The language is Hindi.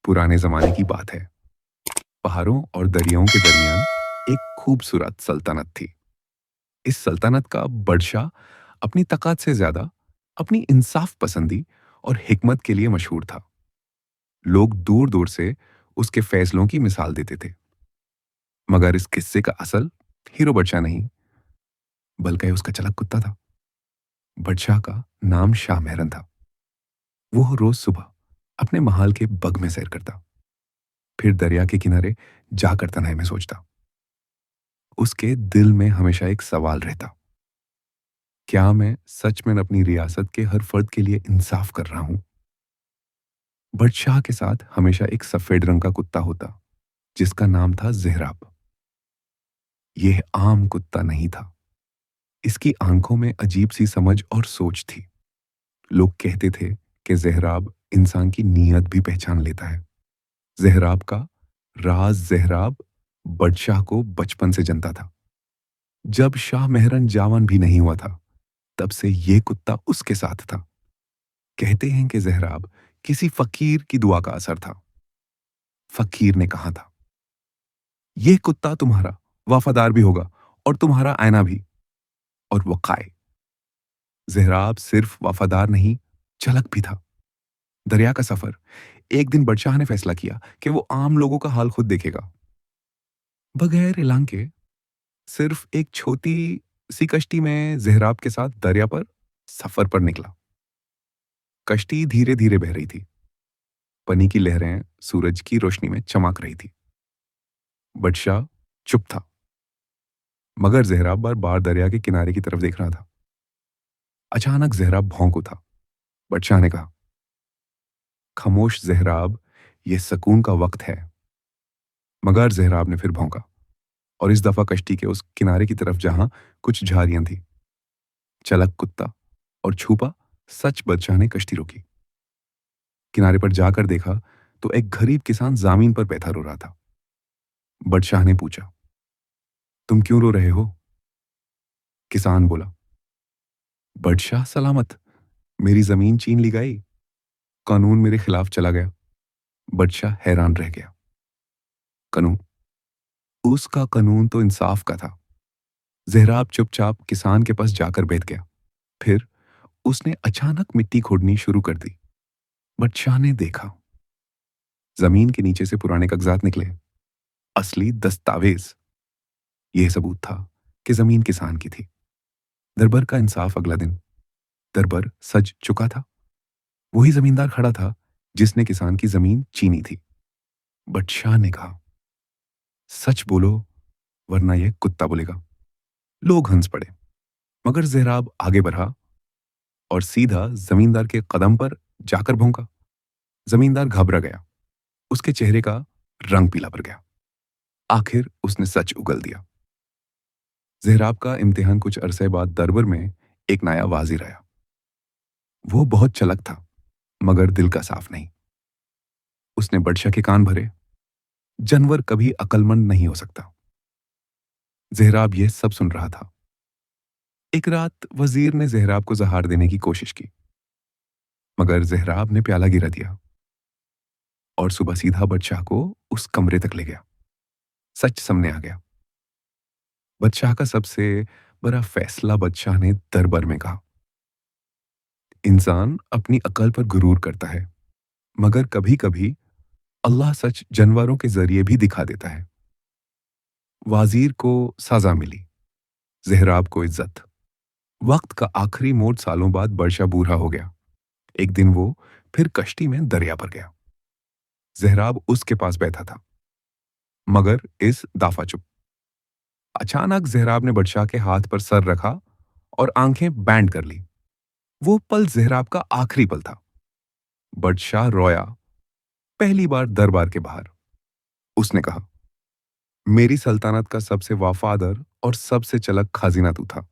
पुराने जमाने की बात है। पहाड़ों और दरियाओं के दरमियान एक खूबसूरत सल्तनत थी। इस सल्तनत का बादशाह अपनी ताकत से ज्यादा अपनी इंसाफ पसंदी और हिकमत के लिए मशहूर था। लोग दूर दूर से उसके फैसलों की मिसाल देते थे। मगर इस किस्से का असल हीरो बादशाह नहीं, बल्कि उसका चलक कुत्ता था। बादशाह का नाम शाह महरन था। वो रोज सुबह अपने महाल के बग में सैर करता, फिर दरिया के किनारे जाकर तन्हाई में सोचता। उसके दिल में हमेशा एक सवाल रहता, क्या मैं सच में अपनी रियासत के हर फर्द के लिए इंसाफ कर रहा हूं? बादशाह के साथ हमेशा एक सफेद रंग का कुत्ता होता, जिसका नाम था ज़ेहराब। यह आम कुत्ता नहीं था। इसकी आंखों में अजीब सी समझ और सोच थी। लोग कहते थे कि ज़ेहराब इंसान की नीयत भी पहचान लेता है। ज़ेहराब का राज ज़ेहराब बादशाह को बचपन से जनता था। जब शाह महरन जावन भी नहीं हुआ था, तब से यह कुत्ता उसके साथ था। कहते हैं कि ज़ेहराब किसी फकीर की दुआ का असर था। फकीर ने कहा था, यह कुत्ता तुम्हारा वफादार भी होगा और तुम्हारा आईना भी। और वो खाए। ज़ेहराब सिर्फ वफादार नहीं, चालाक भी था। दरिया का सफर। एक दिन बादशाह ने फैसला किया कि वो आम लोगों का हाल खुद देखेगा। बगैर एलान के सिर्फ एक छोटी सी कश्ती में ज़ेहराब के साथ दरिया पर सफर पर निकला। कश्ती धीरे धीरे बह रही थी। पानी की लहरें सूरज की रोशनी में चमक रही थी। बादशाह चुप था, मगर ज़ेहराब बार बार दरिया के किनारे की तरफ देख रहा था। अचानक ज़ेहराब भौंक उठा। बादशाह ने कहा, खामोश ज़ेहराब, यह सुकून का वक्त है। मगर ज़ेहराब ने फिर भौंका, और इस दफा कश्ती के उस किनारे की तरफ जहां कुछ झाड़ियां थी। चलक कुत्ता और छुपा सच बादशाह ने कश्ती रोकी। किनारे पर जाकर देखा तो एक गरीब किसान जमीन पर बैठा रो रहा था। बादशाह ने पूछा, तुम क्यों रो रहे हो? किसान बोला, बादशाह सलामत, मेरी जमीन छीन ली गई, कानून मेरे खिलाफ चला गया। बादशाह हैरान रह गया। कानून? उसका कानून तो इंसाफ का था। ज़ेहराब चुपचाप किसान के पास जाकर बैठ गया। फिर उसने अचानक मिट्टी खोदनी शुरू कर दी। बादशाह ने देखा, जमीन के नीचे से पुराने कागजात निकले, असली दस्तावेज। यह सबूत था कि जमीन किसान की थी। दरबार का इंसाफ अगला दिन। दरबार सज चुका था। वही जमींदार खड़ा था जिसने किसान की जमीन छीनी थी। बादशाह ने कहा, सच बोलो, वरना यह कुत्ता बोलेगा। लोग हंस पड़े, मगर ज़ेहराब आगे बढ़ा और सीधा जमींदार के कदम पर जाकर भौंका। जमींदार घबरा गया। उसके चेहरे का रंग पीला पड़ गया। आखिर उसने सच उगल दिया। ज़ेहराब का इम्तिहान कुछ अरसे बाद दरबार में एक नया वाजिर आया। वो बहुत चलक था, मगर दिल का साफ नहीं। उसने बादशाह के कान भरे। जानवर कभी अक्लमंद नहीं हो सकता। ज़ेहराब यह सब सुन रहा था। एक रात वजीर ने ज़ेहराब को जहार देने की कोशिश की, मगर ज़ेहराब ने प्याला गिरा दिया और सुबह सीधा बादशाह को उस कमरे तक ले गया। सच सामने आ गया। बादशाह का सबसे बड़ा फैसला बादशाह ने दरबार में कहा, इंसान अपनी अकल पर गुरूर करता है, मगर कभी कभी अल्लाह सच जानवरों के जरिए भी दिखा देता है। वाजीर को सजा मिली, ज़ेहराब को इज्जत। वक्त का आखिरी मोड़ सालों बाद बादशाह बूढ़ा हो गया। एक दिन वो फिर कश्ती में दरिया पर गया। ज़ेहराब उसके पास बैठा था, मगर इस दफा चुप। अचानक ज़ेहराब ने बादशाह के हाथ पर सर रखा और आंखें बैंड कर ली। वो पल ज़ेहराब का आखिरी पल था। बादशाह रोया, पहली बार दरबार के बाहर। उसने कहा, मेरी सल्तनत का सबसे वफादार और सबसे चलक खजीना तू था।